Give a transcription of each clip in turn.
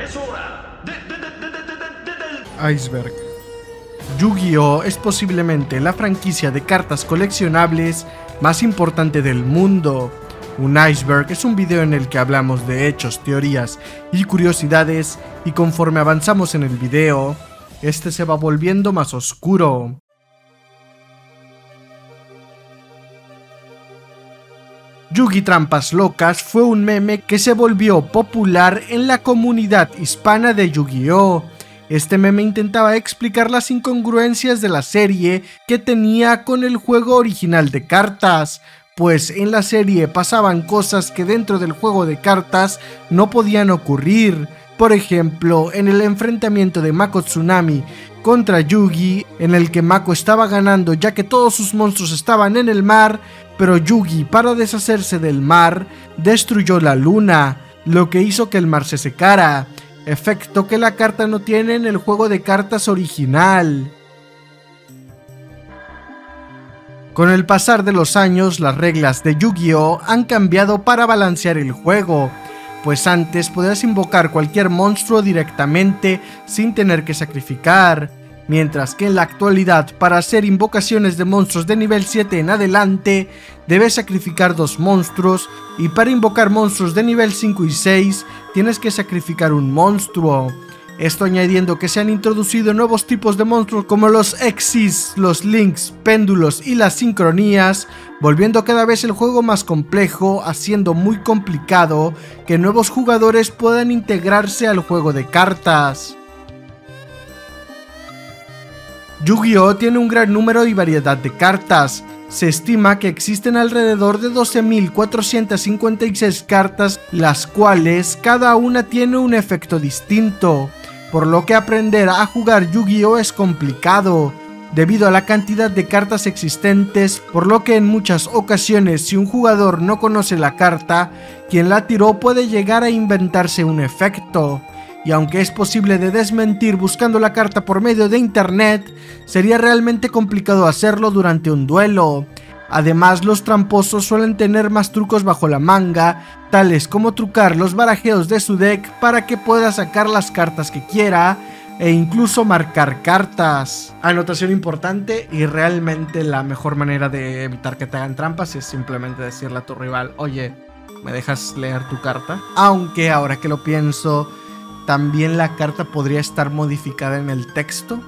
Es hora Iceberg. Yu-Gi-Oh! Es posiblemente la franquicia de cartas coleccionables más importante del mundo. Un iceberg es un video en el que hablamos de hechos, teorías y curiosidades, y conforme avanzamos en el video, este se va volviendo más oscuro. Yugi Trampas Locas fue un meme que se volvió popular en la comunidad hispana de Yu-Gi-Oh! Este meme intentaba explicar las incongruencias de la serie que tenía con el juego original de cartas, pues en la serie pasaban cosas que dentro del juego de cartas no podían ocurrir. Por ejemplo, en el enfrentamiento de Mako Tsunami contra Yugi, en el que Mako estaba ganando ya que todos sus monstruos estaban en el mar, pero Yugi, para deshacerse del mar, destruyó la luna, lo que hizo que el mar se secara, efecto que la carta no tiene en el juego de cartas original. Con el pasar de los años, las reglas de Yu-Gi-Oh! Han cambiado para balancear el juego, pues antes podías invocar cualquier monstruo directamente sin tener que sacrificar, mientras que en la actualidad para hacer invocaciones de monstruos de nivel 7 en adelante debes sacrificar 2 monstruos, y para invocar monstruos de nivel 5 y 6 tienes que sacrificar un monstruo. Esto añadiendo que se han introducido nuevos tipos de monstruos como los Exis, los Links, Péndulos y las Sincronías, volviendo cada vez el juego más complejo, haciendo muy complicado que nuevos jugadores puedan integrarse al juego de cartas. Yu-Gi-Oh! Tiene un gran número y variedad de cartas. Se estima que existen alrededor de 12.456 cartas, las cuales cada una tiene un efecto distinto, por lo que aprender a jugar Yu-Gi-Oh! Es complicado, debido a la cantidad de cartas existentes, por lo que en muchas ocasiones si un jugador no conoce la carta, quien la tiró puede llegar a inventarse un efecto. Y aunque es posible de desmentir buscando la carta por medio de internet, sería realmente complicado hacerlo durante un duelo. Además, los tramposos suelen tener más trucos bajo la manga, tales como trucar los barajeos de su deck para que pueda sacar las cartas que quiera, e incluso marcar cartas. Anotación importante, y realmente la mejor manera de evitar que te hagan trampas es simplemente decirle a tu rival: oye, ¿me dejas leer tu carta? Aunque ahora que lo pienso, también la carta podría estar modificada en el texto,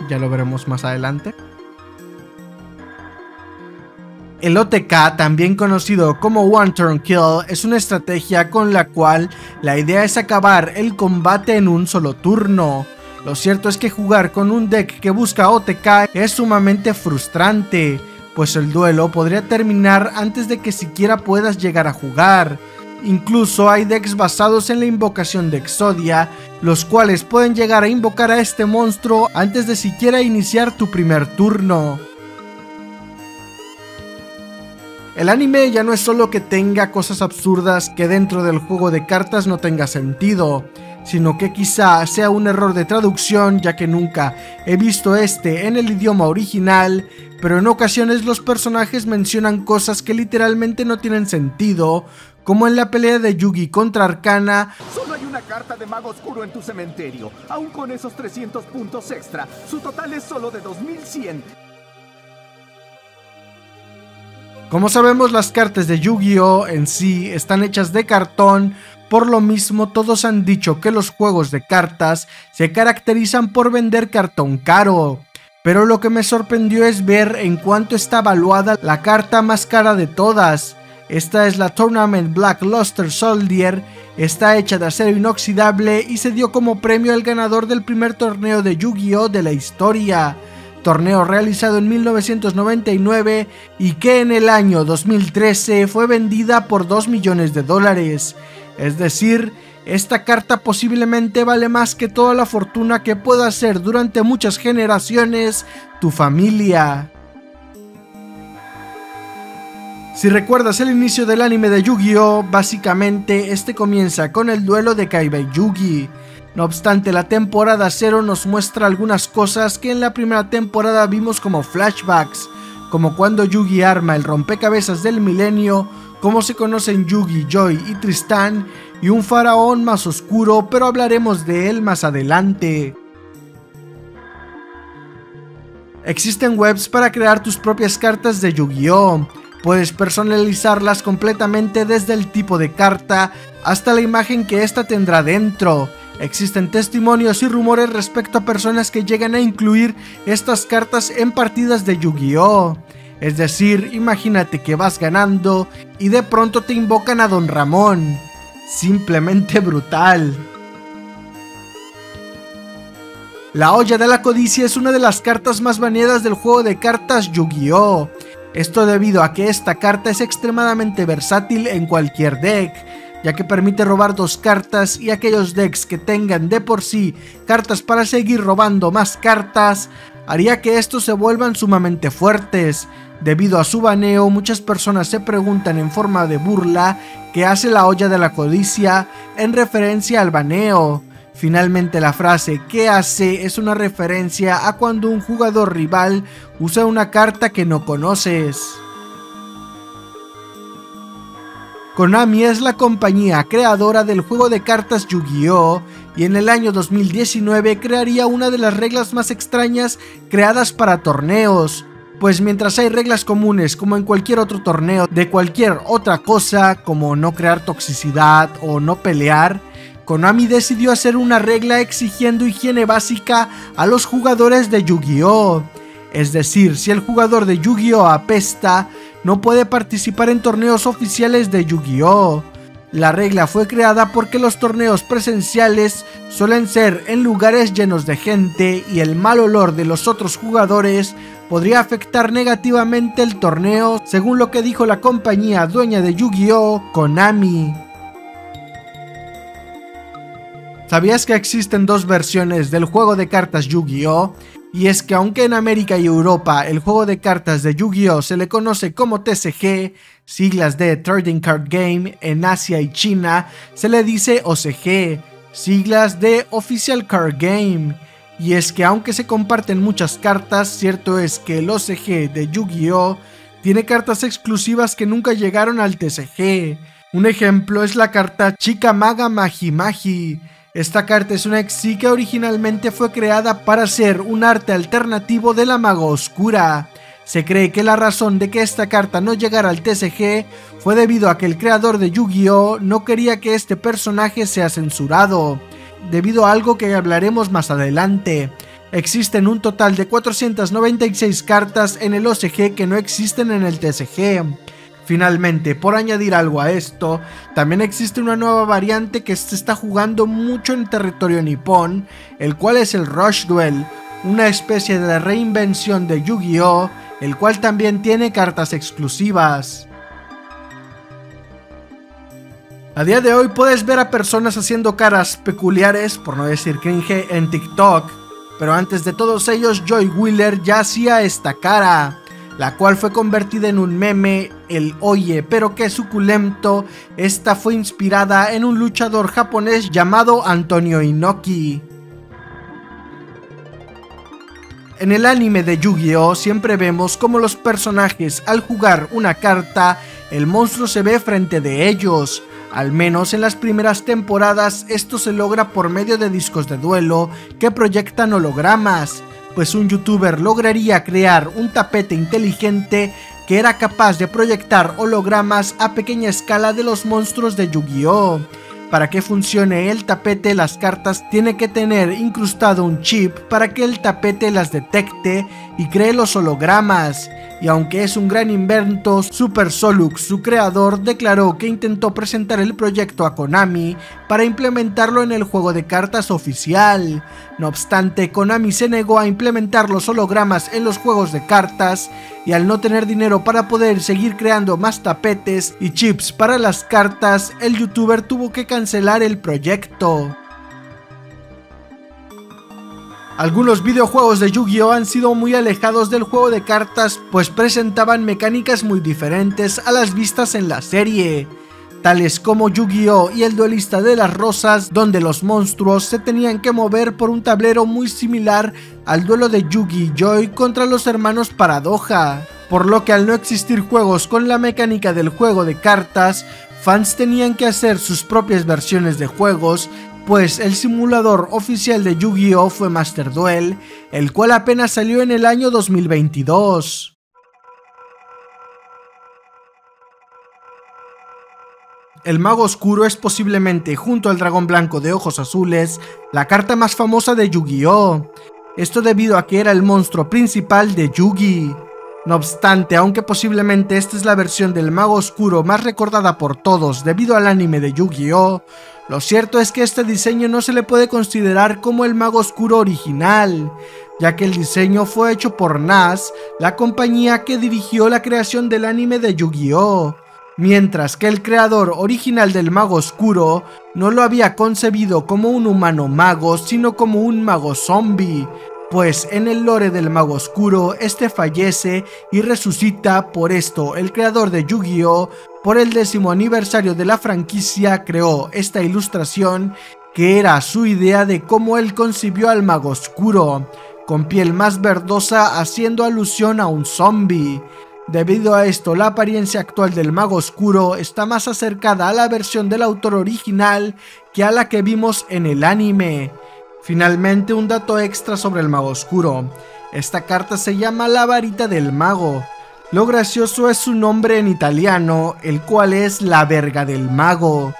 ya lo veremos más adelante. El OTK, también conocido como One Turn Kill, es una estrategia con la cual la idea es acabar el combate en un solo turno. Lo cierto es que jugar con un deck que busca OTK es sumamente frustrante, pues el duelo podría terminar antes de que siquiera puedas llegar a jugar. Incluso hay decks basados en la invocación de Exodia, los cuales pueden llegar a invocar a este monstruo antes de siquiera iniciar tu primer turno. El anime ya no es solo que tenga cosas absurdas que dentro del juego de cartas no tenga sentido, sino que quizá sea un error de traducción, ya que nunca he visto este en el idioma original, pero en ocasiones los personajes mencionan cosas que literalmente no tienen sentido, como en la pelea de Yugi contra Arcana. Solo hay una carta de mago oscuro en tu cementerio. Aún con esos 300 puntos extra, su total es solo de 2100. Como sabemos, las cartas de Yu-Gi-Oh! En sí están hechas de cartón, por lo mismo todos han dicho que los juegos de cartas se caracterizan por vender cartón caro. Pero lo que me sorprendió es ver en cuánto está valuada la carta más cara de todas. Esta es la Tournament Black Luster Soldier, está hecha de acero inoxidable y se dio como premio al ganador del primer torneo de Yu-Gi-Oh! De la historia, torneo realizado en 1999 y que en el año 2013 fue vendida por $2 millones. Es decir, esta carta posiblemente vale más que toda la fortuna que pueda hacer durante muchas generaciones tu familia. Si recuerdas el inicio del anime de Yu-Gi-Oh!, básicamente este comienza con el duelo de Kaiba y Yugi. No obstante, la temporada 0 nos muestra algunas cosas que en la primera temporada vimos como flashbacks, como cuando Yugi arma el rompecabezas del milenio, cómo se conocen Yugi, Joy y Tristán, y un faraón más oscuro, pero hablaremos de él más adelante. Existen webs para crear tus propias cartas de Yu-Gi-Oh! Puedes personalizarlas completamente desde el tipo de carta hasta la imagen que ésta tendrá dentro. Existen testimonios y rumores respecto a personas que llegan a incluir estas cartas en partidas de Yu-Gi-Oh! Es decir, imagínate que vas ganando y de pronto te invocan a Don Ramón. Simplemente brutal. La Olla de la Codicia es una de las cartas más baneadas del juego de cartas Yu-Gi-Oh! Esto debido a que esta carta es extremadamente versátil en cualquier deck, ya que permite robar 2 cartas y aquellos decks que tengan de por sí cartas para seguir robando más cartas, haría que estos se vuelvan sumamente fuertes. Debido a su baneo, muchas personas se preguntan en forma de burla qué hace la Olla de la Codicia en referencia al baneo. Finalmente la frase "¿qué hace?" es una referencia a cuando un jugador rival usa una carta que no conoces. Konami es la compañía creadora del juego de cartas Yu-Gi-Oh! Y en el año 2019 crearía una de las reglas más extrañas creadas para torneos. Pues mientras hay reglas comunes como en cualquier otro torneo de cualquier otra cosa, como no crear toxicidad o no pelear, Konami decidió hacer una regla exigiendo higiene básica a los jugadores de Yu-Gi-Oh! Es decir, si el jugador de Yu-Gi-Oh! Apesta, no puede participar en torneos oficiales de Yu-Gi-Oh! La regla fue creada porque los torneos presenciales suelen ser en lugares llenos de gente y el mal olor de los otros jugadores podría afectar negativamente el torneo, según lo que dijo la compañía dueña de Yu-Gi-Oh!, Konami. ¿Sabías que existen 2 versiones del juego de cartas Yu-Gi-Oh? Y es que aunque en América y Europa el juego de cartas de Yu-Gi-Oh se le conoce como TCG, siglas de Trading Card Game, en Asia y China se le dice OCG, siglas de Official Card Game. Y es que aunque se comparten muchas cartas, cierto es que el OCG de Yu-Gi-Oh tiene cartas exclusivas que nunca llegaron al TCG. Un ejemplo es la carta Chica Maga Magi Magi. Esta carta es una EXI que originalmente fue creada para ser un arte alternativo de la Maga Oscura. Se cree que la razón de que esta carta no llegara al TCG fue debido a que el creador de Yu-Gi-Oh no quería que este personaje sea censurado, debido a algo que hablaremos más adelante. Existen un total de 496 cartas en el OCG que no existen en el TCG. Finalmente, por añadir algo a esto, también existe una nueva variante que se está jugando mucho en territorio nipón, el cual es el Rush Duel, una especie de reinvención de Yu-Gi-Oh!, el cual también tiene cartas exclusivas. A día de hoy puedes ver a personas haciendo caras peculiares, por no decir cringe, en TikTok, pero antes de todos ellos Joy Wheeler ya hacía esta cara, la cual fue convertida en un meme, el "oye, pero qué suculento". Esta fue inspirada en un luchador japonés llamado Antonio Inoki. En el anime de Yu-Gi-Oh! Siempre vemos como los personajes al jugar una carta, el monstruo se ve frente de ellos. Al menos en las primeras temporadas esto se logra por medio de discos de duelo que proyectan hologramas, pues un youtuber lograría crear un tapete inteligente que era capaz de proyectar hologramas a pequeña escala de los monstruos de Yu-Gi-Oh! Para que funcione el tapete, las cartas tiene que tener incrustado un chip para que el tapete las detecte y cree los hologramas. Y aunque es un gran invento, Super Solux, su creador, declaró que intentó presentar el proyecto a Konami para implementarlo en el juego de cartas oficial. No obstante, Konami se negó a implementar los hologramas en los juegos de cartas, y al no tener dinero para poder seguir creando más tapetes y chips para las cartas, el youtuber tuvo que cancelar el proyecto. Algunos videojuegos de Yu-Gi-Oh! Han sido muy alejados del juego de cartas, pues presentaban mecánicas muy diferentes a las vistas en la serie, tales como Yu-Gi-Oh! Y el Duelista de las Rosas, donde los monstruos se tenían que mover por un tablero muy similar al duelo de Yu-Gi-Joy contra los hermanos Paradoja, por lo que al no existir juegos con la mecánica del juego de cartas, fans tenían que hacer sus propias versiones de juegos, pues el simulador oficial de Yu-Gi-Oh fue Master Duel, el cual apenas salió en el año 2022. El Mago Oscuro es posiblemente, junto al Dragón Blanco de Ojos Azules, la carta más famosa de Yu-Gi-Oh! Esto debido a que era el monstruo principal de Yu-Gi. No obstante, aunque posiblemente esta es la versión del Mago Oscuro más recordada por todos debido al anime de Yu-Gi-Oh!, lo cierto es que este diseño no se le puede considerar como el Mago Oscuro original, ya que el diseño fue hecho por NAS, la compañía que dirigió la creación del anime de Yu-Gi-Oh!, mientras que el creador original del Mago Oscuro no lo había concebido como un humano mago, sino como un mago zombie, pues en el lore del Mago Oscuro este fallece y resucita. Por esto el creador de Yu-Gi-Oh! Por el 10º aniversario de la franquicia creó esta ilustración, que era su idea de cómo él concibió al Mago Oscuro, con piel más verdosa haciendo alusión a un zombie. Debido a esto, la apariencia actual del Mago Oscuro está más acercada a la versión del autor original que a la que vimos en el anime. Finalmente, un dato extra sobre el Mago Oscuro. Esta carta se llama la Varita del Mago. Lo gracioso es su nombre en italiano, el cual es la verga del mago.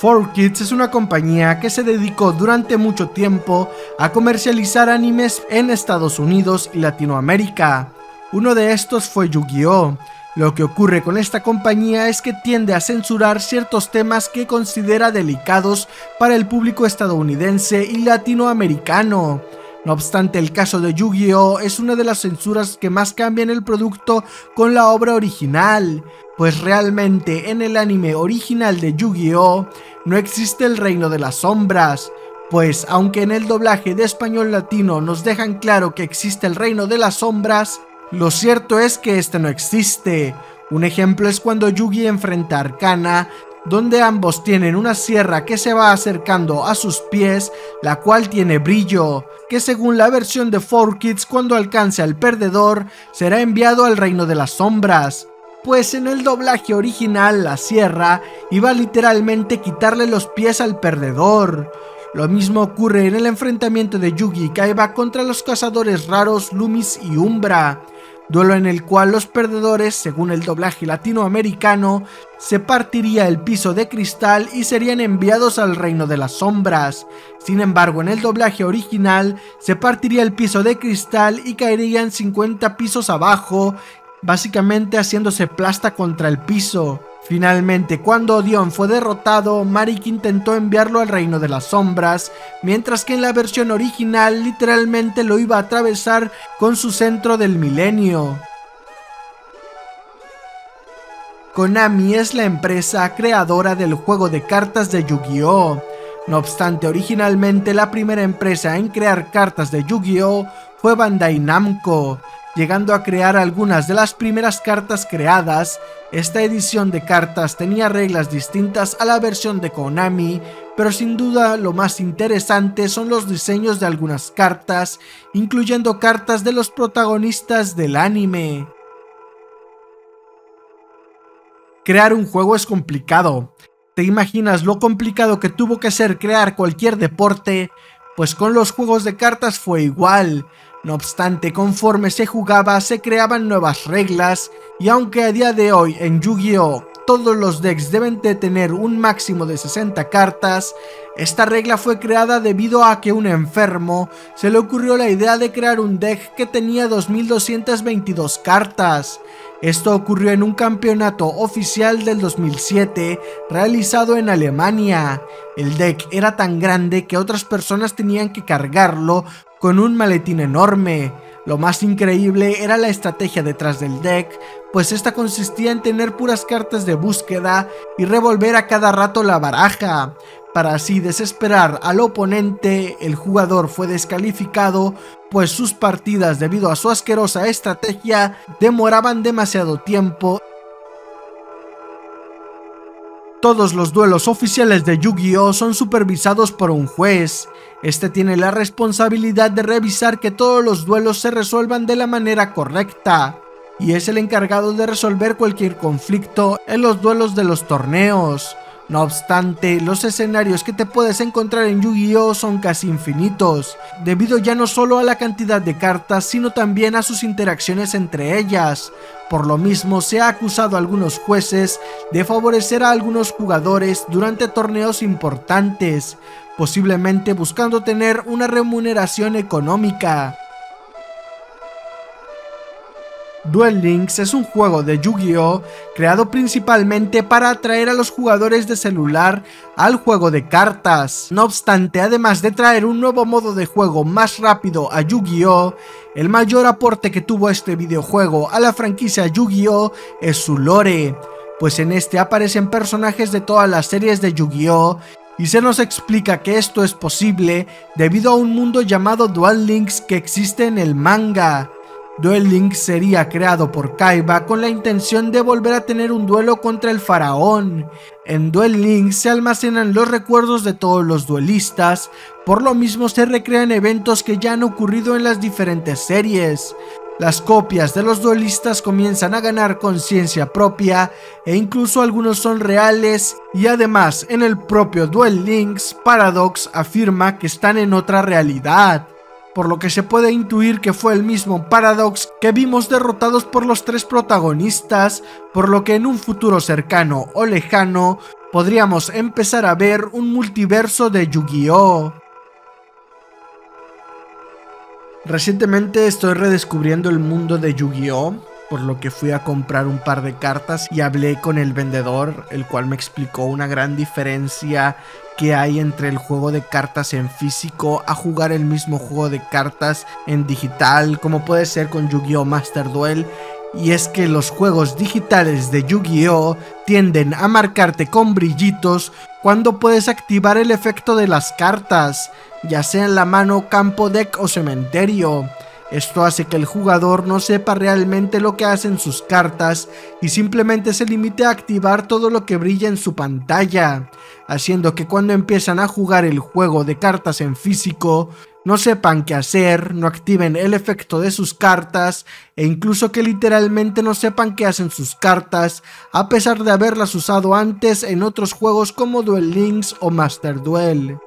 4Kids es una compañía que se dedicó durante mucho tiempo a comercializar animes en Estados Unidos y Latinoamérica. Uno de estos fue Yu-Gi-Oh! Lo que ocurre con esta compañía es que tiende a censurar ciertos temas que considera delicados para el público estadounidense y latinoamericano. No obstante, el caso de Yu-Gi-Oh! Es una de las censuras que más cambian el producto con la obra original, pues realmente en el anime original de Yu-Gi-Oh! No existe el Reino de las Sombras, pues aunque en el doblaje de español latino nos dejan claro que existe el Reino de las Sombras, lo cierto es que este no existe. Un ejemplo es cuando Yugi enfrenta a Arcana, donde ambos tienen una sierra que se va acercando a sus pies, la cual tiene brillo, que según la versión de 4Kids, cuando alcance al perdedor, será enviado al Reino de las Sombras, pues en el doblaje original la sierra iba a literalmente quitarle los pies al perdedor. Lo mismo ocurre en el enfrentamiento de Yugi y Kaiba contra los cazadores raros Loomis y Umbra, duelo en el cual los perdedores, según el doblaje latinoamericano, se partiría el piso de cristal y serían enviados al Reino de las Sombras. Sin embargo, en el doblaje original se partiría el piso de cristal y caerían 50 pisos abajo, básicamente haciéndose plasta contra el piso. Finalmente, cuando Odion fue derrotado, Marik intentó enviarlo al Reino de las Sombras, mientras que en la versión original literalmente lo iba a atravesar con su centro del milenio. Konami es la empresa creadora del juego de cartas de Yu-Gi-Oh! No obstante, originalmente la primera empresa en crear cartas de Yu-Gi-Oh! Fue Bandai Namco, llegando a crear algunas de las primeras cartas creadas. Esta edición de cartas tenía reglas distintas a la versión de Konami, pero sin duda lo más interesante son los diseños de algunas cartas, incluyendo cartas de los protagonistas del anime. Crear un juego es complicado. ¿Te imaginas lo complicado que tuvo que ser crear cualquier deporte? Pues con los juegos de cartas fue igual. No obstante, conforme se jugaba, se creaban nuevas reglas, y aunque a día de hoy en Yu-Gi-Oh! Todos los decks deben de tener un máximo de 60 cartas, esta regla fue creada debido a que a un enfermo se le ocurrió la idea de crear un deck que tenía 2222 cartas. Esto ocurrió en un campeonato oficial del 2007 realizado en Alemania. El deck era tan grande que otras personas tenían que cargarlo con un maletín enorme. Lo más increíble era la estrategia detrás del deck, pues esta consistía en tener puras cartas de búsqueda y revolver a cada rato la baraja. Para así desesperar al oponente, el jugador fue descalificado, pues sus partidas, debido a su asquerosa estrategia, demoraban demasiado tiempo. Todos los duelos oficiales de Yu-Gi-Oh! Son supervisados por un juez. Este tiene la responsabilidad de revisar que todos los duelos se resuelvan de la manera correcta. y es el encargado de resolver cualquier conflicto en los duelos de los torneos. No obstante, los escenarios que te puedes encontrar en Yu-Gi-Oh son casi infinitos, debido ya no solo a la cantidad de cartas, sino también a sus interacciones entre ellas. Por lo mismo, se ha acusado a algunos jueces de favorecer a algunos jugadores durante torneos importantes, posiblemente buscando tener una remuneración económica. Duel Links es un juego de Yu-Gi-Oh creado principalmente para atraer a los jugadores de celular al juego de cartas. No obstante, además de traer un nuevo modo de juego más rápido a Yu-Gi-Oh, el mayor aporte que tuvo este videojuego a la franquicia Yu-Gi-Oh es su lore, pues en este aparecen personajes de todas las series de Yu-Gi-Oh y se nos explica que esto es posible debido a un mundo llamado Duel Links que existe en el manga. Duel Links sería creado por Kaiba con la intención de volver a tener un duelo contra el faraón. En Duel Links se almacenan los recuerdos de todos los duelistas, por lo mismo se recrean eventos que ya han ocurrido en las diferentes series. Las copias de los duelistas comienzan a ganar conciencia propia e incluso algunos son reales, y además en el propio Duel Links, Paradox afirma que están en otra realidad, por lo que se puede intuir que fue el mismo Paradox que vimos derrotados por los tres protagonistas, por lo que en un futuro cercano o lejano podríamos empezar a ver un multiverso de Yu-Gi-Oh! Recientemente estoy redescubriendo el mundo de Yu-Gi-Oh! Por lo que fui a comprar un par de cartas y hablé con el vendedor, el cual me explicó una gran diferencia que hay entre el juego de cartas en físico a jugar el mismo juego de cartas en digital, como puede ser con Yu-Gi-Oh! Master Duel. Y es que los juegos digitales de Yu-Gi-Oh! Tienden a marcarte con brillitos cuando puedes activar el efecto de las cartas, ya sea en la mano, campo, deck o cementerio. Esto hace que el jugador no sepa realmente lo que hacen sus cartas y simplemente se limite a activar todo lo que brilla en su pantalla, haciendo que cuando empiezan a jugar el juego de cartas en físico no sepan qué hacer, no activen el efecto de sus cartas e incluso que literalmente no sepan qué hacen sus cartas a pesar de haberlas usado antes en otros juegos como Duel Links o Master Duel.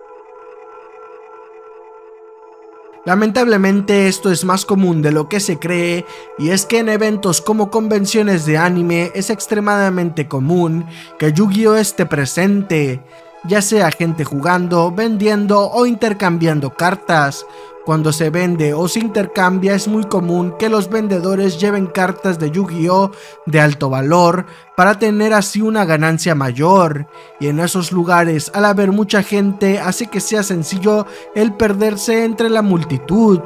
Lamentablemente esto es más común de lo que se cree, y es que en eventos como convenciones de anime es extremadamente común que Yu-Gi-Oh! Esté presente, ya sea gente jugando, vendiendo o intercambiando cartas. Cuando se vende o se intercambia es muy común que los vendedores lleven cartas de Yu-Gi-Oh! De alto valor para tener así una ganancia mayor, y en esos lugares al haber mucha gente hace que sea sencillo el perderse entre la multitud,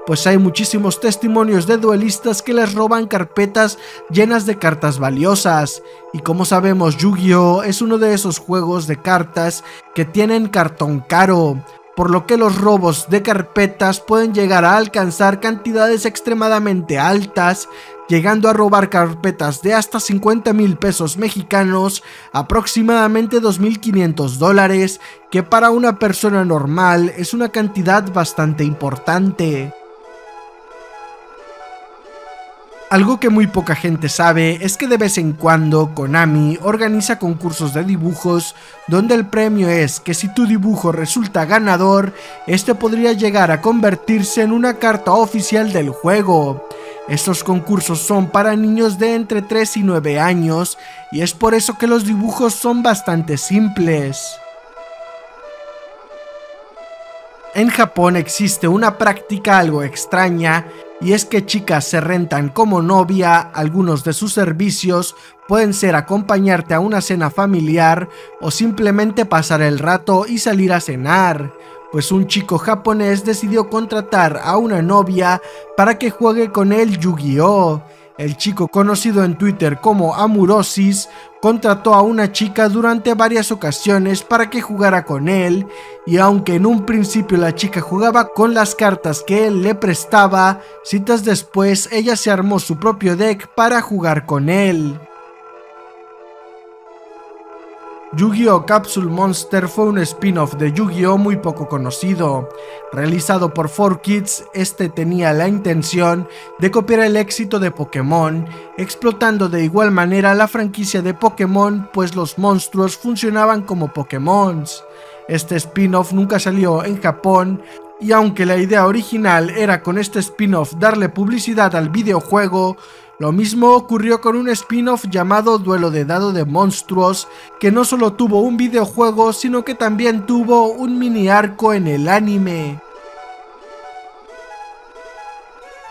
pues hay muchísimos testimonios de duelistas que les roban carpetas llenas de cartas valiosas, y como sabemos Yu-Gi-Oh! Es uno de esos juegos de cartas que tienen cartón caro, por lo que los robos de carpetas pueden llegar a alcanzar cantidades extremadamente altas, llegando a robar carpetas de hasta 50,000 pesos mexicanos, aproximadamente $2,500, que para una persona normal es una cantidad bastante importante. Algo que muy poca gente sabe es que de vez en cuando Konami organiza concursos de dibujos donde el premio es que si tu dibujo resulta ganador, este podría llegar a convertirse en una carta oficial del juego. Estos concursos son para niños de entre 3 y 9 años y es por eso que los dibujos son bastante simples. En Japón existe una práctica algo extraña, y es que chicas se rentan como novia. Algunos de sus servicios pueden ser acompañarte a una cena familiar o simplemente pasar el rato y salir a cenar, pues un chico japonés decidió contratar a una novia para que juegue con él Yu-Gi-Oh! El chico, conocido en Twitter como Amurosis, contrató a una chica durante varias ocasiones para que jugara con él, y aunque en un principio la chica jugaba con las cartas que él le prestaba, citas después ella se armó su propio deck para jugar con él. Yu-Gi-Oh! Capsule Monster fue un spin-off de Yu-Gi-Oh! Muy poco conocido. Realizado por 4Kids, este tenía la intención de copiar el éxito de Pokémon, explotando de igual manera la franquicia de Pokémon, pues los monstruos funcionaban como Pokémons. Este spin-off nunca salió en Japón, y aunque la idea original era con este spin-off darle publicidad al videojuego, lo mismo ocurrió con un spin-off llamado Duelo de Dado de Monstruos, que no solo tuvo un videojuego, sino que también tuvo un mini arco en el anime.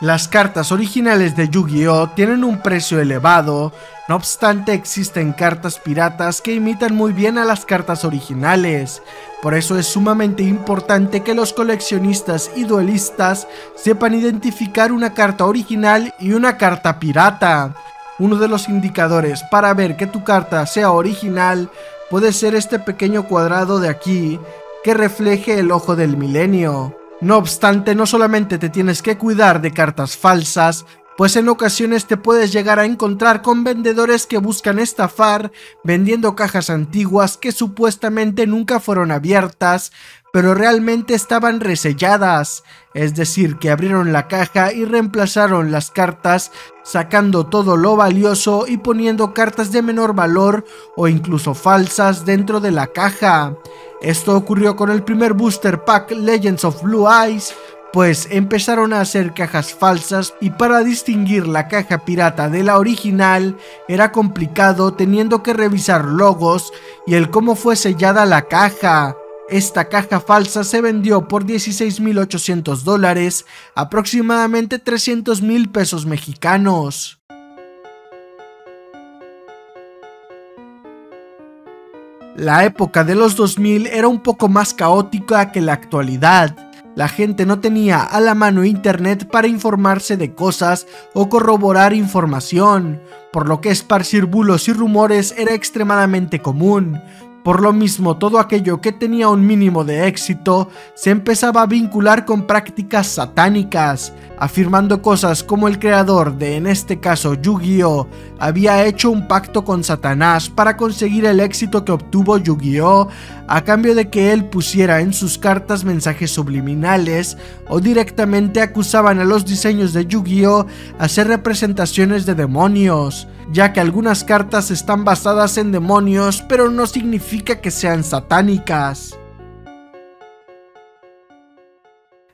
Las cartas originales de Yu-Gi-Oh! Tienen un precio elevado, no obstante existen cartas piratas que imitan muy bien a las cartas originales. Por eso es sumamente importante que los coleccionistas y duelistas sepan identificar una carta original y una carta pirata. Uno de los indicadores para ver que tu carta sea original puede ser este pequeño cuadrado de aquí que refleje el ojo del milenio. No obstante, no solamente te tienes que cuidar de cartas falsas, pues en ocasiones te puedes llegar a encontrar con vendedores que buscan estafar vendiendo cajas antiguas que supuestamente nunca fueron abiertas, pero realmente estaban reselladas, es decir, que abrieron la caja y reemplazaron las cartas, sacando todo lo valioso y poniendo cartas de menor valor o incluso falsas dentro de la caja. Esto ocurrió con el primer booster pack Legends of Blue Eyes, pues empezaron a hacer cajas falsas y para distinguir la caja pirata de la original era complicado, teniendo que revisar logos y el cómo fue sellada la caja. Esta caja falsa se vendió por $16,800, aproximadamente 300,000 pesos mexicanos. La época de los 2000 era un poco más caótica que la actualidad. La gente no tenía a la mano internet para informarse de cosas o corroborar información, por lo que esparcir bulos y rumores era extremadamente común. Por lo mismo, todo aquello que tenía un mínimo de éxito se empezaba a vincular con prácticas satánicas, afirmando cosas como el creador de, en este caso, Yu-Gi-Oh! Había hecho un pacto con Satanás para conseguir el éxito que obtuvo Yu-Gi-Oh! A cambio de que él pusiera en sus cartas mensajes subliminales, o directamente acusaban a los diseños de Yu-Gi-Oh! A ser representaciones de demonios, ya que algunas cartas están basadas en demonios, pero no significa que sean satánicas.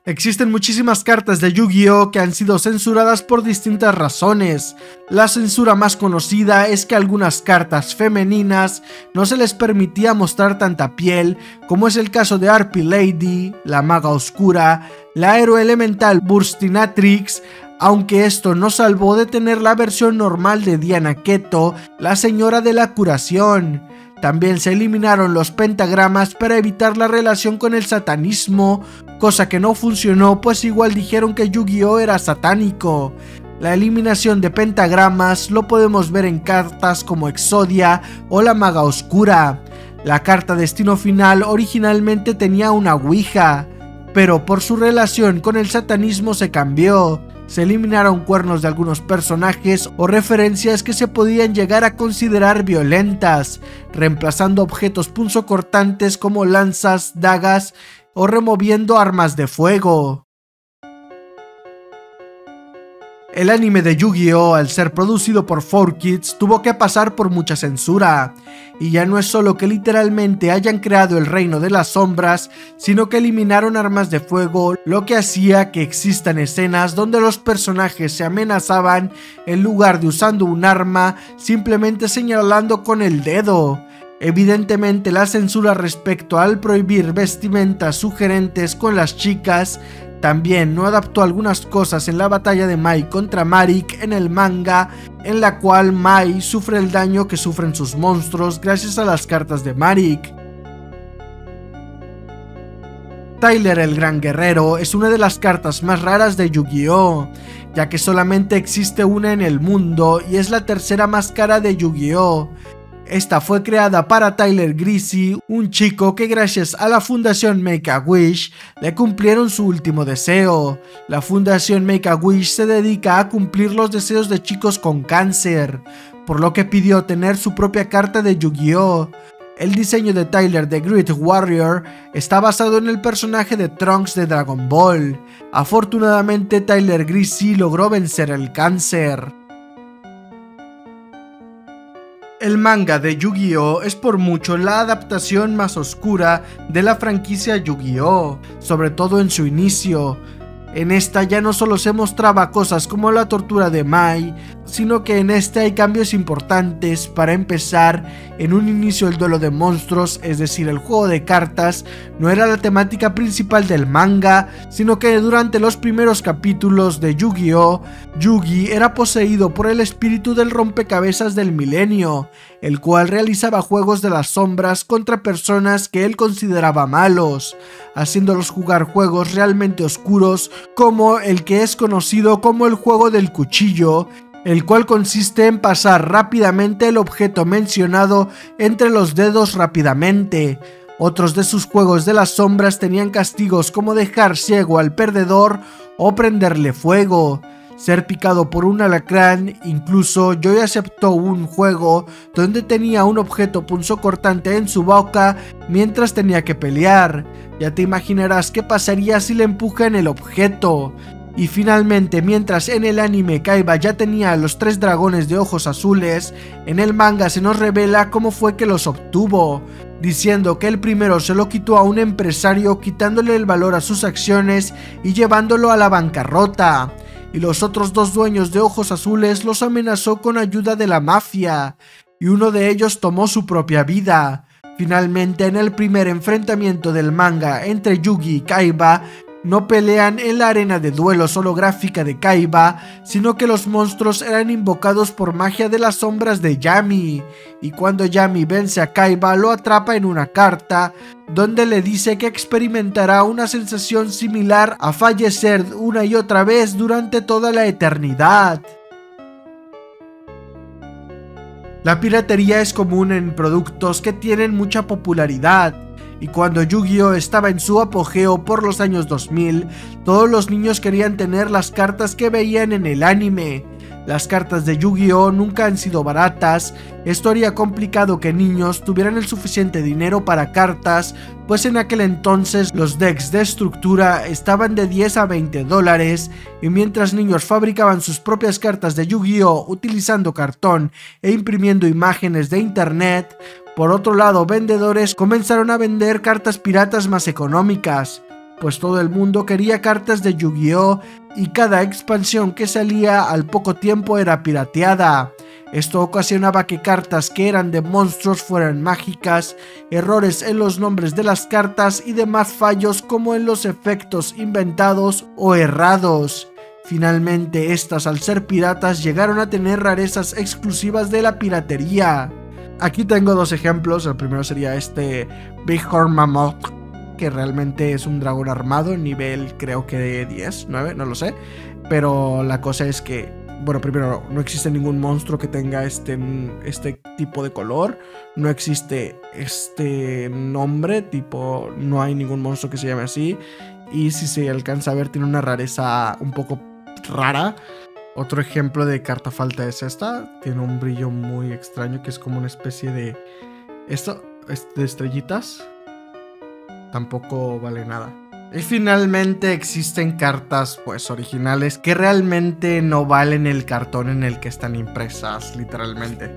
Existen muchísimas cartas de Yu-Gi-Oh! Que han sido censuradas por distintas razones. La censura más conocida es que algunas cartas femeninas no se les permitía mostrar tanta piel, como es el caso de Harpy Lady, la Maga Oscura, la Héroe Elemental Burstinatrix, aunque esto no salvó de tener la versión normal de Diana Keto, la Señora de la Curación. También se eliminaron los pentagramas para evitar la relación con el satanismo, cosa que no funcionó, pues igual dijeron que Yu-Gi-Oh! Era satánico. La eliminación de pentagramas lo podemos ver en cartas como Exodia o la Maga Oscura. La carta Destino Final originalmente tenía una ouija, pero por su relación con el satanismo se cambió. Se eliminaron cuernos de algunos personajes o referencias que se podían llegar a considerar violentas, reemplazando objetos punzocortantes como lanzas, dagas o removiendo armas de fuego. El anime de Yu-Gi-Oh! Al ser producido por 4Kids tuvo que pasar por mucha censura, y ya no es solo que literalmente hayan creado el reino de las sombras, sino que eliminaron armas de fuego, lo que hacía que existan escenas donde los personajes se amenazaban en lugar de usando un arma, simplemente señalando con el dedo. Evidentemente la censura respecto al prohibir vestimentas sugerentes con las chicas también no adaptó algunas cosas en la batalla de Mai contra Marik en el manga, en la cual Mai sufre el daño que sufren sus monstruos gracias a las cartas de Marik. Tyler el Gran Guerrero es una de las cartas más raras de Yu-Gi-Oh!, ya que solamente existe una en el mundo y es la tercera más cara de Yu-Gi-Oh! Esta fue creada para Tyler Greasy, un chico que gracias a la fundación Make-A-Wish le cumplieron su último deseo. La fundación Make-A-Wish se dedica a cumplir los deseos de chicos con cáncer, por lo que pidió tener su propia carta de Yu-Gi-Oh! El diseño de Tyler the Great Warrior está basado en el personaje de Trunks de Dragon Ball. Afortunadamente, Tyler Greasy logró vencer el cáncer. El manga de Yu-Gi-Oh! Es por mucho la adaptación más oscura de la franquicia Yu-Gi-Oh!, sobre todo en su inicio. En esta ya no solo se mostraba cosas como la tortura de Mai, sino que en este hay cambios importantes. Para empezar, en un inicio el duelo de monstruos, es decir, el juego de cartas, no era la temática principal del manga, sino que durante los primeros capítulos de Yu-Gi-Oh!, Yugi era poseído por el espíritu del rompecabezas del milenio, el cual realizaba juegos de las sombras contra personas que él consideraba malos, haciéndolos jugar juegos realmente oscuros como el que es conocido como el juego del cuchillo, el cual consiste en pasar rápidamente el objeto mencionado entre los dedos rápidamente. Otros de sus juegos de las sombras tenían castigos como dejar ciego al perdedor o prenderle fuego, ser picado por un alacrán. Incluso Joy aceptó un juego donde tenía un objeto punzocortante en su boca mientras tenía que pelear. Ya te imaginarás qué pasaría si le empujan el objeto. Y finalmente, mientras en el anime Kaiba ya tenía a los 3 dragones de ojos azules, en el manga se nos revela cómo fue que los obtuvo, diciendo que el primero se lo quitó a un empresario quitándole el valor a sus acciones y llevándolo a la bancarrota, y los otros 2 dueños de ojos azules los amenazó con ayuda de la mafia, y uno de ellos tomó su propia vida. Finalmente, en el primer enfrentamiento del manga entre Yugi y Kaiba, no pelean en la arena de duelos holográfica de Kaiba, sino que los monstruos eran invocados por magia de las sombras de Yami, y cuando Yami vence a Kaiba lo atrapa en una carta, donde le dice que experimentará una sensación similar a fallecer una y otra vez durante toda la eternidad. La piratería es común en productos que tienen mucha popularidad, y cuando Yu-Gi-Oh! Estaba en su apogeo por los años 2000, todos los niños querían tener las cartas que veían en el anime. Las cartas de Yu-Gi-Oh! Nunca han sido baratas. Esto haría complicado que niños tuvieran el suficiente dinero para cartas, pues en aquel entonces los decks de estructura estaban de 10 a 20 dólares, y mientras niños fabricaban sus propias cartas de Yu-Gi-Oh! Utilizando cartón e imprimiendo imágenes de internet, por otro lado, vendedores comenzaron a vender cartas piratas más económicas, pues todo el mundo quería cartas de Yu-Gi-Oh! Y cada expansión que salía al poco tiempo era pirateada. Esto ocasionaba que cartas que eran de monstruos fueran mágicas, errores en los nombres de las cartas y demás fallos como en los efectos inventados o errados. Finalmente, estas, al ser piratas, llegaron a tener rarezas exclusivas de la piratería. Aquí tengo 2 ejemplos. El primero sería este Big Horn Mammoth, que realmente es un dragón armado, nivel creo que de 10, 9, no lo sé. Pero la cosa es que, bueno, primero, no existe ningún monstruo que tenga este tipo de color. No existe este nombre, tipo, no hay ningún monstruo que se llame así. Y si se alcanza a ver, tiene una rareza un poco rara. Otro ejemplo de carta falta es esta. Tiene un brillo muy extraño que es como una especie de... Esto es de estrellitas. Tampoco vale nada. Y finalmente existen cartas pues originales que realmente no valen el cartón en el que están impresas, literalmente.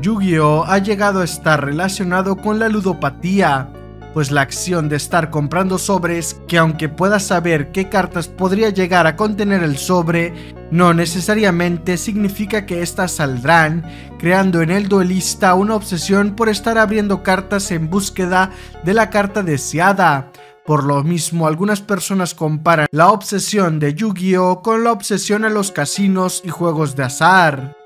Yu-Gi-Oh! Ha llegado a estar relacionado con la ludopatía, pues la acción de estar comprando sobres, que aunque puedas saber qué cartas podría llegar a contener el sobre, no necesariamente significa que éstas saldrán, creando en el duelista una obsesión por estar abriendo cartas en búsqueda de la carta deseada. Por lo mismo, algunas personas comparan la obsesión de Yu-Gi-Oh! Con la obsesión a los casinos y juegos de azar.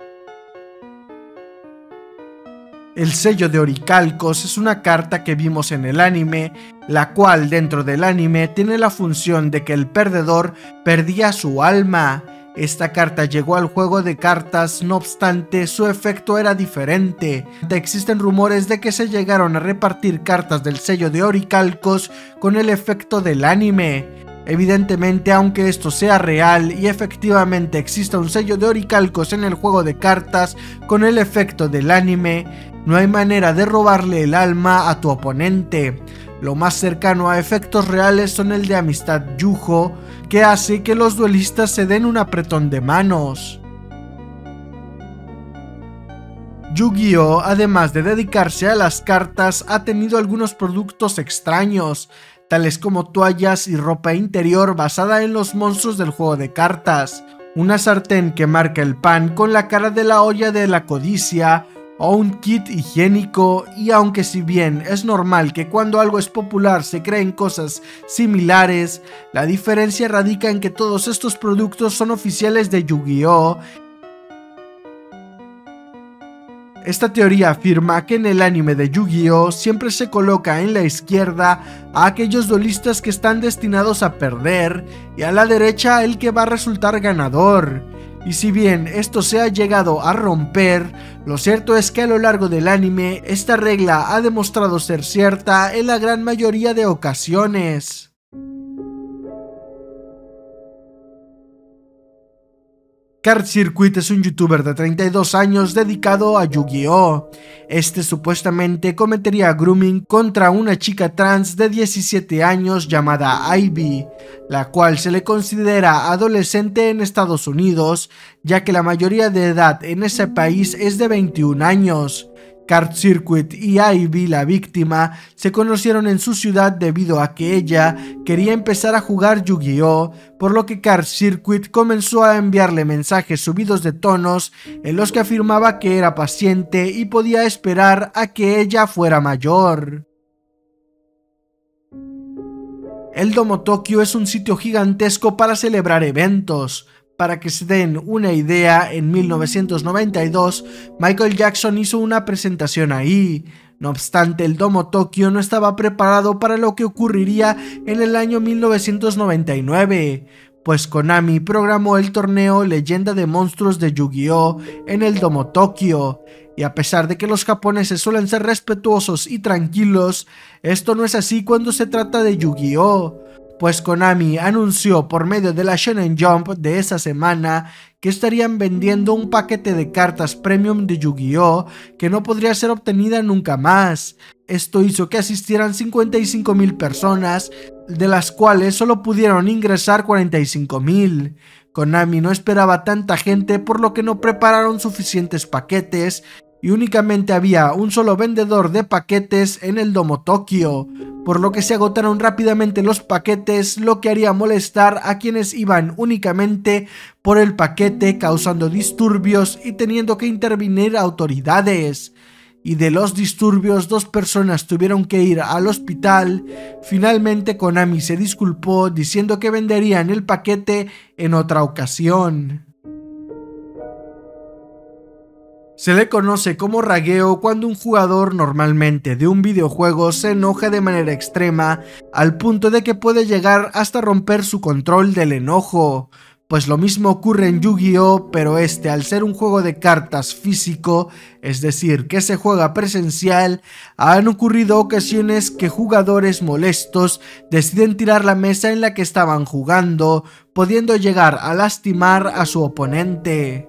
El sello de Oricalcos es una carta que vimos en el anime, la cual dentro del anime tiene la función de que el perdedor perdía su alma. Esta carta llegó al juego de cartas, no obstante su efecto era diferente. Existen rumores de que se llegaron a repartir cartas del sello de Oricalcos con el efecto del anime. Evidentemente, aunque esto sea real y efectivamente exista un sello de oricalcos en el juego de cartas con el efecto del anime, no hay manera de robarle el alma a tu oponente. Lo más cercano a efectos reales son el de amistad Yujo, que hace que los duelistas se den un apretón de manos. Yu-Gi-Oh, además de dedicarse a las cartas, ha tenido algunos productos extraños, tales como toallas y ropa interior basada en los monstruos del juego de cartas, una sartén que marca el pan con la cara de la olla de la codicia, o un kit higiénico. Y aunque si bien es normal que cuando algo es popular se creen cosas similares, la diferencia radica en que todos estos productos son oficiales de Yu-Gi-Oh! Esta teoría afirma que en el anime de Yu-Gi-Oh! Siempre se coloca en la izquierda a aquellos duelistas que están destinados a perder y a la derecha el que va a resultar ganador. Y si bien esto se ha llegado a romper, lo cierto es que a lo largo del anime esta regla ha demostrado ser cierta en la gran mayoría de ocasiones. Card Circuit es un youtuber de 32 años dedicado a Yu-Gi-Oh! Este supuestamente cometería grooming contra una chica trans de 17 años llamada Ivy, la cual se le considera adolescente en Estados Unidos, ya que la mayoría de edad en ese país es de 21 años. Card Circuit y Ivy, la víctima, se conocieron en su ciudad debido a que ella quería empezar a jugar Yu-Gi-Oh!, por lo que Card Circuit comenzó a enviarle mensajes subidos de tonos en los que afirmaba que era paciente y podía esperar a que ella fuera mayor. El Domo Tokyo es un sitio gigantesco para celebrar eventos. Para que se den una idea, en 1992 Michael Jackson hizo una presentación ahí. No obstante, el Domo Tokyo no estaba preparado para lo que ocurriría en el año 1999, pues Konami programó el torneo Leyenda de Monstruos de Yu-Gi-Oh! En el Domo Tokyo. Y a pesar de que los japoneses suelen ser respetuosos y tranquilos, esto no es así cuando se trata de Yu-Gi-Oh!, pues Konami anunció por medio de la Shonen Jump de esa semana que estarían vendiendo un paquete de cartas premium de Yu-Gi-Oh! Que no podría ser obtenida nunca más. Esto hizo que asistieran 55.000 personas, de las cuales solo pudieron ingresar 45.000. Konami no esperaba tanta gente, por lo que no prepararon suficientes paquetes y únicamente había un solo vendedor de paquetes en el Domo Tokyo, por lo que se agotaron rápidamente los paquetes, lo que haría molestar a quienes iban únicamente por el paquete, causando disturbios y teniendo que intervenir autoridades. Y de los disturbios, 2 personas tuvieron que ir al hospital. Finalmente Konami se disculpó diciendo que venderían el paquete en otra ocasión. Se le conoce como ragueo cuando un jugador normalmente de un videojuego se enoja de manera extrema al punto de que puede llegar hasta romper su control del enojo. Pues lo mismo ocurre en Yu-Gi-Oh!, pero al ser un juego de cartas físico, es decir, que se juega presencial, han ocurrido ocasiones que jugadores molestos deciden tirar la mesa en la que estaban jugando, pudiendo llegar a lastimar a su oponente.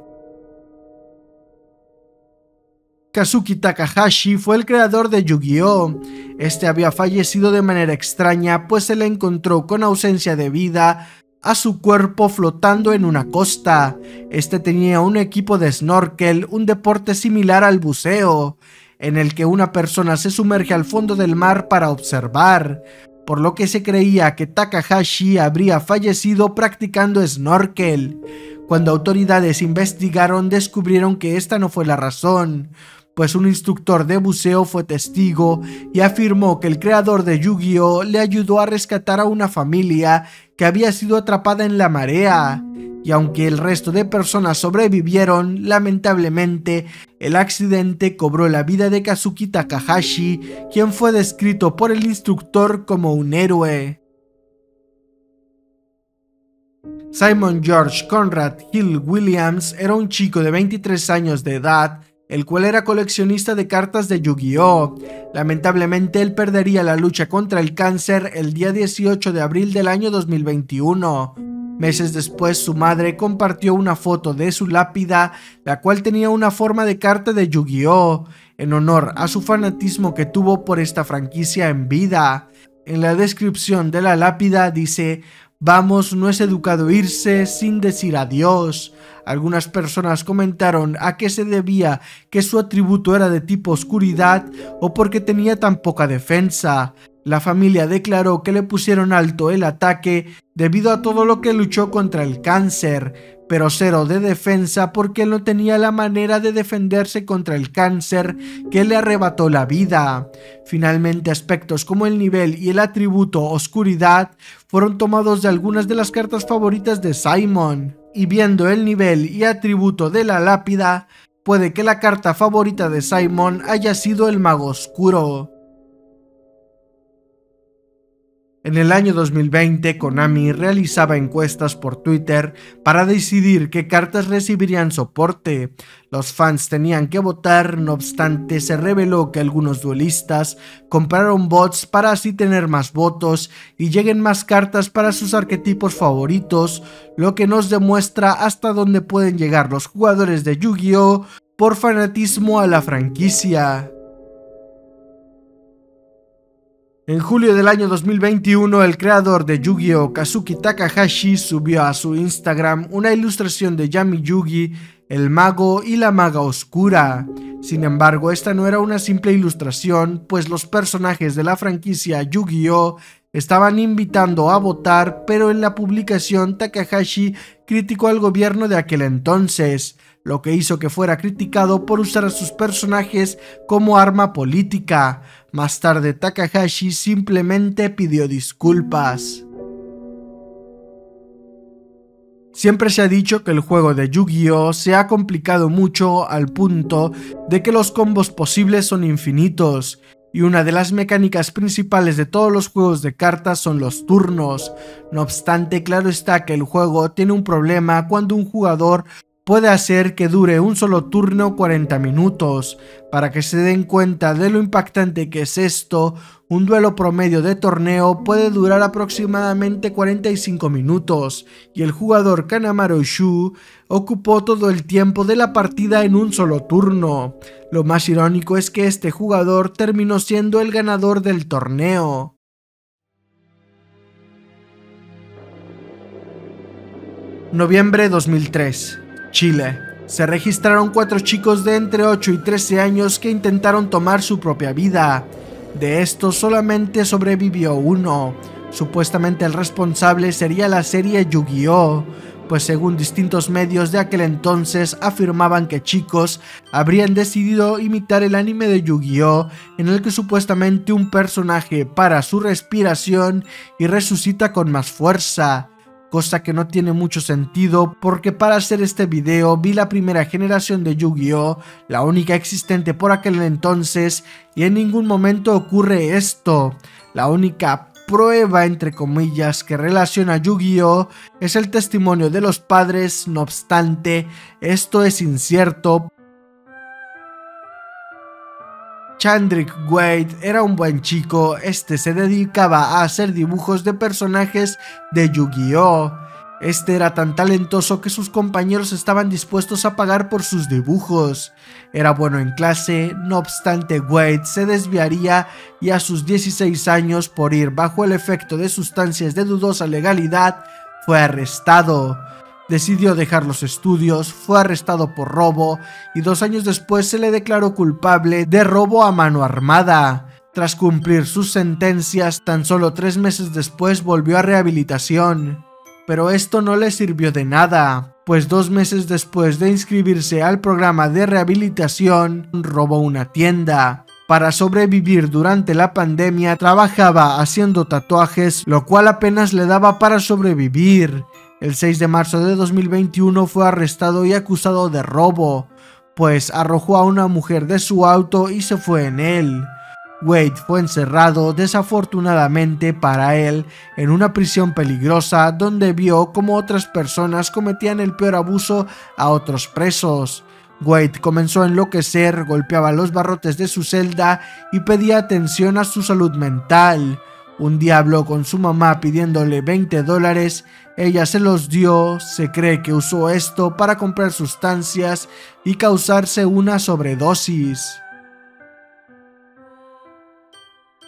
Kazuki Takahashi fue el creador de Yu-Gi-Oh! Este había fallecido de manera extraña, pues se le encontró con ausencia de vida a su cuerpo flotando en una costa. Este tenía un equipo de snorkel, un deporte similar al buceo, en el que una persona se sumerge al fondo del mar para observar, por lo que se creía que Takahashi habría fallecido practicando snorkel. Cuando autoridades investigaron, descubrieron que esta no fue la razón, pues un instructor de buceo fue testigo y afirmó que el creador de Yu-Gi-Oh! Le ayudó a rescatar a una familia que había sido atrapada en la marea. Y aunque el resto de personas sobrevivieron, lamentablemente el accidente cobró la vida de Kazuki Takahashi, quien fue descrito por el instructor como un héroe. Simon George Conrad Hill Williams era un chico de 23 años de edad el cual era coleccionista de cartas de Yu-Gi-Oh! Lamentablemente él perdería la lucha contra el cáncer el día 18 de abril del año 2021. Meses después su madre compartió una foto de su lápida, la cual tenía una forma de carta de Yu-Gi-Oh! En honor a su fanatismo que tuvo por esta franquicia en vida. En la descripción de la lápida dice: "Vamos, no es educado irse sin decir adiós". Algunas personas comentaron a qué se debía que su atributo era de tipo oscuridad o porque tenía tan poca defensa. La familia declaró que le pusieron alto el ataque debido a todo lo que luchó contra el cáncer, pero cero de defensa porque él no tenía la manera de defenderse contra el cáncer que le arrebató la vida. Finalmente, aspectos como el nivel y el atributo oscuridad fueron tomados de algunas de las cartas favoritas de Simon, y viendo el nivel y atributo de la lápida, puede que la carta favorita de Simon haya sido el Mago Oscuro. En el año 2020, Konami realizaba encuestas por Twitter para decidir qué cartas recibirían soporte. Los fans tenían que votar, no obstante, se reveló que algunos duelistas compraron bots para así tener más votos y lleguen más cartas para sus arquetipos favoritos, lo que nos demuestra hasta dónde pueden llegar los jugadores de Yu-Gi-Oh! Por fanatismo a la franquicia. En julio del año 2021, el creador de Yu-Gi-Oh! Kazuki Takahashi subió a su Instagram una ilustración de Yami Yugi, el mago y la maga oscura. Sin embargo, esta no era una simple ilustración, pues los personajes de la franquicia Yu-Gi-Oh! Estaban invitando a votar, pero en la publicación Takahashi criticó al gobierno de aquel entonces, lo que hizo que fuera criticado por usar a sus personajes como arma política. Más tarde, Takahashi simplemente pidió disculpas. Siempre se ha dicho que el juego de Yu-Gi-Oh! Se ha complicado mucho al punto de que los combos posibles son infinitos, y una de las mecánicas principales de todos los juegos de cartas son los turnos. No obstante, claro está que el juego tiene un problema cuando un jugador puede hacer que dure un solo turno 40 minutos. Para que se den cuenta de lo impactante que es esto, un duelo promedio de torneo puede durar aproximadamente 45 minutos, y el jugador Kanamaru Shu ocupó todo el tiempo de la partida en un solo turno. Lo más irónico es que este jugador terminó siendo el ganador del torneo. Noviembre 2003. Chile. Se registraron 4 chicos de entre 8 y 13 años que intentaron tomar su propia vida. De estos solamente sobrevivió uno. Supuestamente el responsable sería la serie Yu-Gi-Oh!, pues según distintos medios de aquel entonces afirmaban que chicos habrían decidido imitar el anime de Yu-Gi-Oh!, en el que supuestamente un personaje para su respiración y resucita con más fuerza. Cosa que no tiene mucho sentido, porque para hacer este video vi la primera generación de Yu-Gi-Oh!, la única existente por aquel entonces, y en ningún momento ocurre esto. La única prueba, entre comillas, que relaciona Yu-Gi-Oh! Es el testimonio de los padres. No obstante, esto es incierto. Chandrik Wade era un buen chico. Este se dedicaba a hacer dibujos de personajes de Yu-Gi-Oh! Este era tan talentoso que sus compañeros estaban dispuestos a pagar por sus dibujos. Era bueno en clase, no obstante Wade se desviaría y a sus 16 años, por ir bajo el efecto de sustancias de dudosa legalidad, fue arrestado. Decidió dejar los estudios, fue arrestado por robo y 2 años después se le declaró culpable de robo a mano armada. Tras cumplir sus sentencias, tan solo 3 meses después volvió a rehabilitación. Pero esto no le sirvió de nada, pues 2 meses después de inscribirse al programa de rehabilitación, robó una tienda. Para sobrevivir durante la pandemia, trabajaba haciendo tatuajes, lo cual apenas le daba para sobrevivir. El 6 de marzo de 2021 fue arrestado y acusado de robo, pues arrojó a una mujer de su auto y se fue en él. Wade fue encerrado, desafortunadamente para él, en una prisión peligrosa donde vio cómo otras personas cometían el peor abuso a otros presos. Wade comenzó a enloquecer, golpeaba los barrotes de su celda y pedía atención a su salud mental. Un día habló con su mamá pidiéndole $20, ella se los dio. Se cree que usó esto para comprar sustancias y causarse una sobredosis.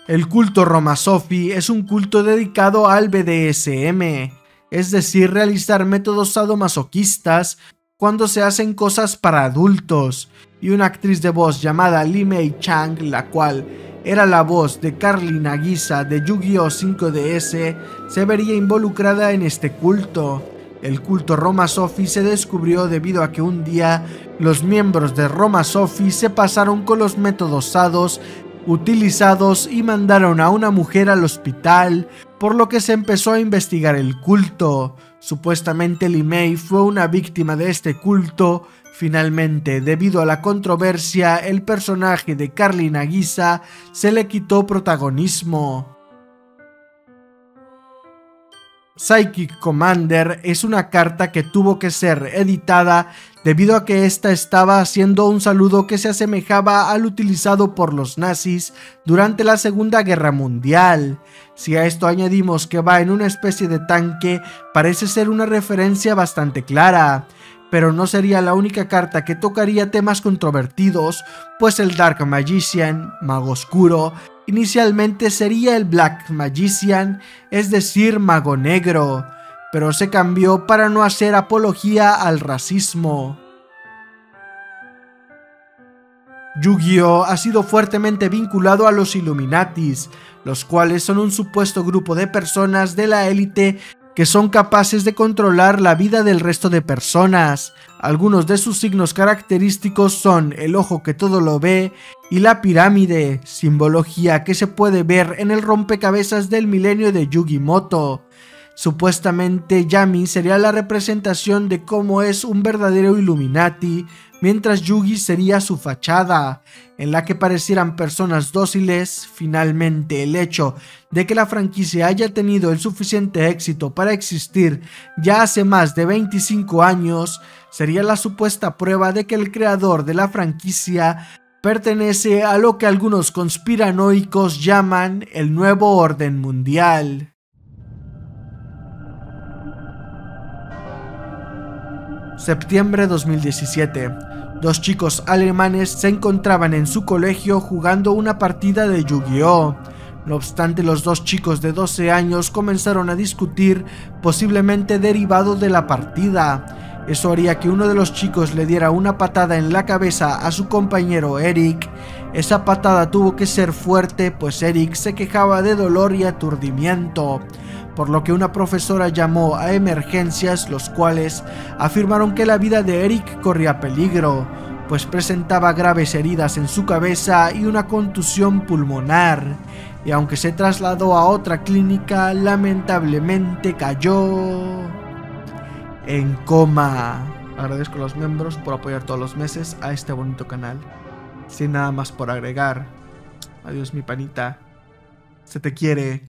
El culto Roma Sophie es un culto dedicado al BDSM, es decir, realizar métodos sadomasoquistas cuando se hacen cosas para adultos, y una actriz de voz llamada Lee Mei Chang, la cual era la voz de Carly Nagisa de Yu-Gi-Oh 5DS, se vería involucrada en este culto. El culto Roma Sophie se descubrió debido a que un día los miembros de Roma Sophie se pasaron con los métodos sados utilizados y mandaron a una mujer al hospital, por lo que se empezó a investigar el culto. Supuestamente Lee Mei fue una víctima de este culto. Finalmente, debido a la controversia, el personaje de Carly Nagisa se le quitó protagonismo. Psychic Commander es una carta que tuvo que ser editada debido a que esta estaba haciendo un saludo que se asemejaba al utilizado por los nazis durante la Segunda Guerra Mundial. Si a esto añadimos que va en una especie de tanque, parece ser una referencia bastante clara. Pero no sería la única carta que tocaría temas controvertidos, pues el Dark Magician, Mago Oscuro, inicialmente sería el Black Magician, es decir, Mago Negro, pero se cambió para no hacer apología al racismo. Yu-Gi-Oh ha sido fuertemente vinculado a los Illuminatis, los cuales son un supuesto grupo de personas de la élite que son capaces de controlar la vida del resto de personas. Algunos de sus signos característicos son el ojo que todo lo ve y la pirámide, simbología que se puede ver en el rompecabezas del milenio de Yu-Gi-Moto. Supuestamente Yami sería la representación de cómo es un verdadero Illuminati, mientras Yugi sería su fachada, en la que parecieran personas dóciles. Finalmente, el hecho de que la franquicia haya tenido el suficiente éxito para existir ya hace más de 25 años, sería la supuesta prueba de que el creador de la franquicia pertenece a lo que algunos conspiranoicos llaman el nuevo orden mundial. Septiembre 2017. Dos chicos alemanes se encontraban en su colegio jugando una partida de Yu-Gi-Oh! No obstante, los dos chicos de 12 años comenzaron a discutir, posiblemente derivado de la partida. Eso haría que uno de los chicos le diera una patada en la cabeza a su compañero Eric. Esa patada tuvo que ser fuerte, pues Eric se quejaba de dolor y aturdimiento, por lo que una profesora llamó a emergencias, los cuales afirmaron que la vida de Eric corría peligro, pues presentaba graves heridas en su cabeza y una contusión pulmonar, y aunque se trasladó a otra clínica, lamentablemente cayó en coma. Agradezco a los miembros por apoyar todos los meses a este bonito canal. Sin nada más por agregar, adiós mi panita, se te quiere.